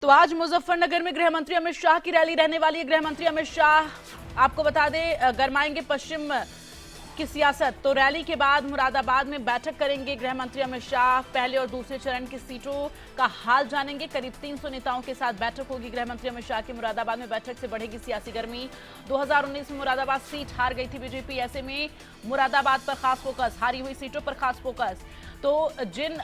तो आज मुजफ्फरनगर में गृह मंत्री अमित शाह की रैली रहने वाली है। गृह मंत्री अमित शाह आपको बता दें गरमाएंगे पश्चिम की सियासत। तो रैली के बाद मुरादाबाद में बैठक करेंगे गृह मंत्री अमित शाह। पहले और दूसरे चरण की सीटों का हाल जानेंगे। करीब 300 नेताओं के साथ बैठक होगी गृह मंत्री अमित शाह की मुरादाबाद में। बैठक से बढ़ेगी सियासी गर्मी। 2019 में मुरादाबाद सीट हार गई थी बीजेपी, ऐसे में मुरादाबाद पर खास फोकस, हारी हुई सीटों पर खास फोकस। तो जिन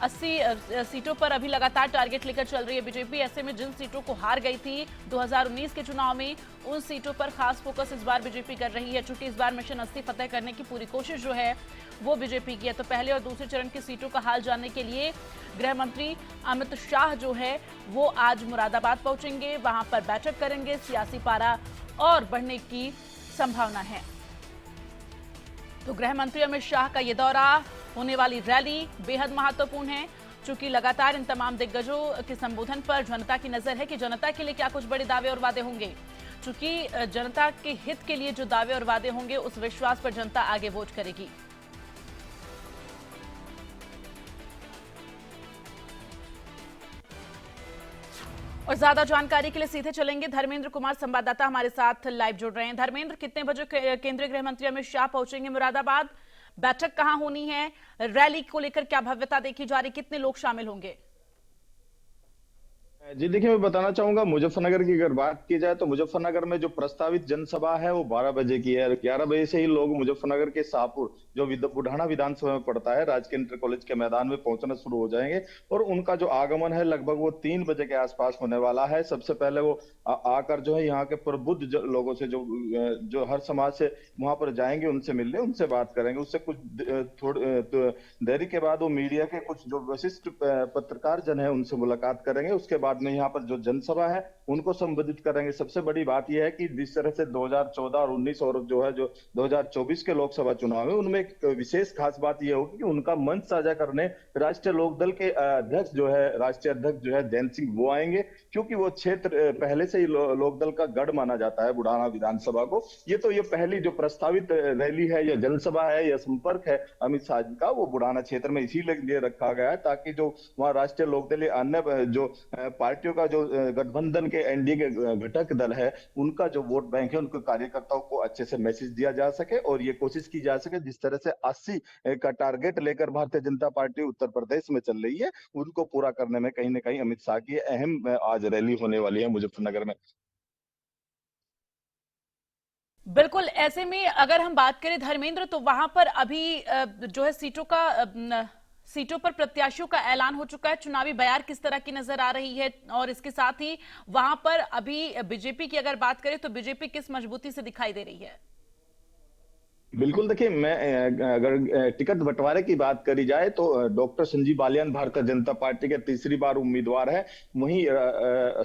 80 सीटों पर अभी लगातार टारगेट लेकर चल रही है बीजेपी, ऐसे में जिन सीटों को हार गई थी 2019 के चुनाव में, उन सीटों पर खास फोकस इस बार बीजेपी कर रही है। चूंकि इस बार मिशन 80 फतेह करने की पूरी कोशिश जो है वो बीजेपी की है। तो पहले और दूसरे चरण की सीटों का हाल जानने के लिए गृह मंत्री अमित शाह जो है वो आज मुरादाबाद पहुंचेंगे, वहां पर बैठक करेंगे। सियासी पारा और बढ़ने की संभावना है। तो गृह मंत्री अमित शाह का ये दौरा, होने वाली रैली बेहद महत्वपूर्ण है। चूंकि लगातार इन तमाम दिग्गजों के संबोधन पर जनता की नजर है कि जनता के लिए क्या कुछ बड़े दावे और वादे होंगे। चूंकि जनता के हित के लिए जो दावे और वादे होंगे उस विश्वास पर जनता आगे वोट करेगी। और ज्यादा जानकारी के लिए सीधे चलेंगे, धर्मेंद्र कुमार संवाददाता हमारे साथ लाइव जुड़ रहे हैं। धर्मेंद्र, कितने बजे केंद्रीय गृह मंत्री अमित शाह पहुंचेंगे मुरादाबाद? बैठक कहां होनी है? रैली को लेकर क्या भव्यता देखी जा रही? कितने लोग शामिल होंगे? जी देखिए, मैं बताना चाहूंगा मुजफ्फरनगर की अगर बात की जाए तो मुजफ्फरनगर में जो प्रस्तावित जनसभा है वो 12 बजे की है। 11 बजे से ही लोग मुजफ्फरनगर के शाहपुर जो बुढ़ाना विधानसभा में पड़ता है, राजकीय इंटर कॉलेज के मैदान में पहुंचना शुरू हो जाएंगे। और उनका जो आगमन है लगभग वो 3 बजे के आसपास होने वाला है। सबसे पहले वो आकर जो है यहाँ के प्रबुद्ध लोगों से जो हर समाज से वहां पर जाएंगे, उनसे मिलने, उनसे बात करेंगे। उससे कुछ थोड़ी देरी के बाद वो मीडिया के कुछ जो विशिष्ट पत्रकार जन है उनसे मुलाकात करेंगे। उसके बाद में यहाँ पर जो जनसभा है उनको संबोधित करेंगे। सबसे बड़ी बात यह है कि जिस तरह से 2014 और 19 और जो 2024 के लोकसभा चुनाव है उनमें एक विशेष खास बात यह होगी कि उनका मंच साझा करने राष्ट्रीय लोकदल के अध्यक्ष जो है, राष्ट्रीय अध्यक्ष जो है जयंत सिंह, वो आएंगे। क्योंकि वो क्षेत्र पहले से ही लोकदल का गढ़ माना जाता है बुढ़ाना विधानसभा को। ये पहली जो प्रस्तावित रैली है या जनसभा है या संपर्क है अमित शाह जी का, वो बुढ़ाना क्षेत्र में इसीलिए रखा गया है ताकि जो वहाँ राष्ट्रीय लोकदल अन्य जो पार्टियों का जो गठबंधन के एनडीए के घटक दल है उनका जो वोट बैंक है, उनके कार्यकर्ताओं को अच्छे से मैसेज दिया जा सके और ये कोशिश की जा सके जिस तरह से 80 का टारगेट लेकर भारतीय जनता पार्टी उत्तर प्रदेश में चल रही है, उनको पूरा करने में कहीं ना कहीं अमित शाह की अहम आज रैली होने वाली है मुजफ्फरनगर में। बिल्कुल, ऐसे में अगर हम बात करें धर्मेंद्र, तो वहां पर अभी जो है सीटों पर प्रत्याशियों का ऐलान हो चुका है। चुनावी बयार किस तरह की नजर आ रही है? और इसके साथ ही वहां पर अभी बीजेपी की अगर बात करें तो बीजेपी किस मजबूती से दिखाई दे रही है? बिल्कुल, देखिए मैं अगर टिकट बंटवारे की बात करी जाए तो डॉक्टर संजीव बालियान भारतीय जनता पार्टी के तीसरी बार उम्मीदवार है। वहीं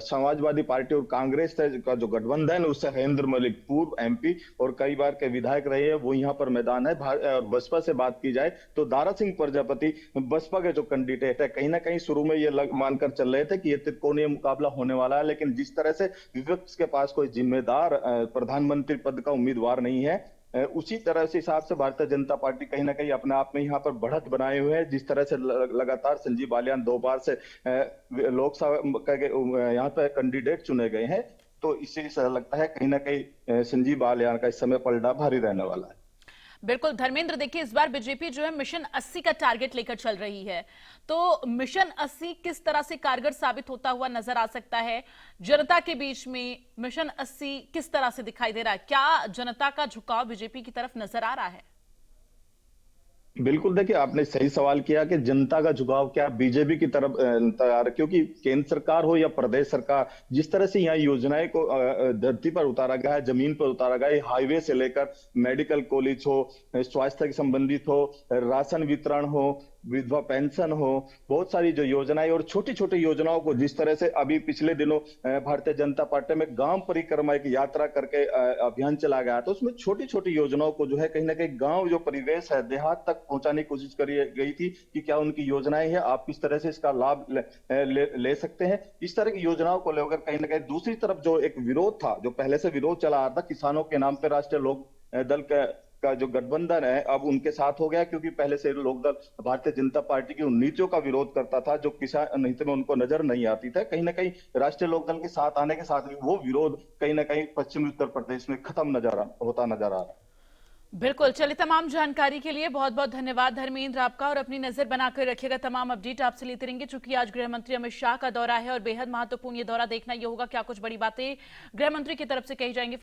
समाजवादी पार्टी और कांग्रेस का जो गठबंधन है उससे हरेंद्र मलिक, पूर्व एमपी और कई बार के विधायक रहे हैं, वो यहाँ पर मैदान है। और बसपा से बात की जाए तो दारा सिंह प्रजापति बसपा के जो कैंडिडेट है, कहीं ना कहीं शुरू में ये मानकर चल रहे थे कि ये त्रिकोणीय मुकाबला होने वाला है। लेकिन जिस तरह से विपक्ष के पास कोई जिम्मेदार प्रधानमंत्री पद का उम्मीदवार नहीं है, उसी तरह से हिसाब से भारतीय जनता पार्टी कहीं ना कहीं अपने आप में यहाँ पर बढ़त बनाए हुए है। जिस तरह से लगातार संजीव बालियान 2 बार से लोकसभा यहाँ पे कैंडिडेट चुने गए हैं, तो इससे ऐसा लगता है कहीं ना कहीं संजीव बालियान का इस समय पलड़ा भारी रहने वाला है। बिल्कुल धर्मेंद्र, देखिए इस बार बीजेपी जो है मिशन 80 का टारगेट लेकर चल रही है। तो मिशन 80 किस तरह से कारगर साबित होता हुआ नजर आ सकता है जनता के बीच में? मिशन 80 किस तरह से दिखाई दे रहा है? क्या जनता का झुकाव बीजेपी की तरफ नजर आ रहा है? बिल्कुल, देखिए आपने सही सवाल किया कि जनता का झुकाव क्या बीजेपी की तरफ तैयार, क्योंकि केंद्र सरकार हो या प्रदेश सरकार, जिस तरह से यहाँ योजनाएं को धरती पर उतारा गया है, जमीन पर उतारा गया है, हाईवे से लेकर मेडिकल कॉलेज हो, स्वास्थ्य के संबंधित हो, राशन वितरण हो, विधवा पेंशन हो, बहुत सारी जो योजनाएं और छोटी छोटी योजनाओं को जिस तरह से अभी पिछले दिनों भारतीय जनता पार्टी में गांव परिक्रमा एक यात्रा करके अभियान चला गया, तो उसमें छोटी छोटी योजनाओं को जो है कहीं ना कहीं गांव जो परिवेश है, देहात तक पहुंचाने की कोशिश करी गई थी कि क्या उनकी योजनाएं हैं, आप किस तरह से इसका लाभ ले सकते हैं। इस तरह की योजनाओं को लेकर कहीं ना कहीं दूसरी तरफ जो एक विरोध था, जो पहले से विरोध चला आ रहा था किसानों के नाम पर राष्ट्रीय लोक दल का जो गठबंधन है अब उनके साथ हो गया, क्योंकि पहले से लोकदल भारतीय जनता पार्टी की उन नीतियों का विरोध करता था जो किसान हित में उनको नजर नहीं आती था। कहीं ना कहीं राष्ट्रीय लोकदल के साथ आने के साथ भी वो विरोध कहीं ना कहीं पश्चिमी उत्तर प्रदेश में खत्म होता नजर आ रहा है। बिल्कुल। चलिए, तमाम जानकारी के लिए बहुत बहुत धन्यवाद धर्मेंद्र आपका, और अपनी नजर बनाकर रखिएगा, तमाम अपडेट आपसे लेते रहेंगे। चूंकि आज गृह मंत्री अमित शाह का दौरा है और बेहद महत्वपूर्ण ये दौरा, देखना ये होगा क्या कुछ बड़ी बातें गृह मंत्री की तरफ से कही जाएंगी।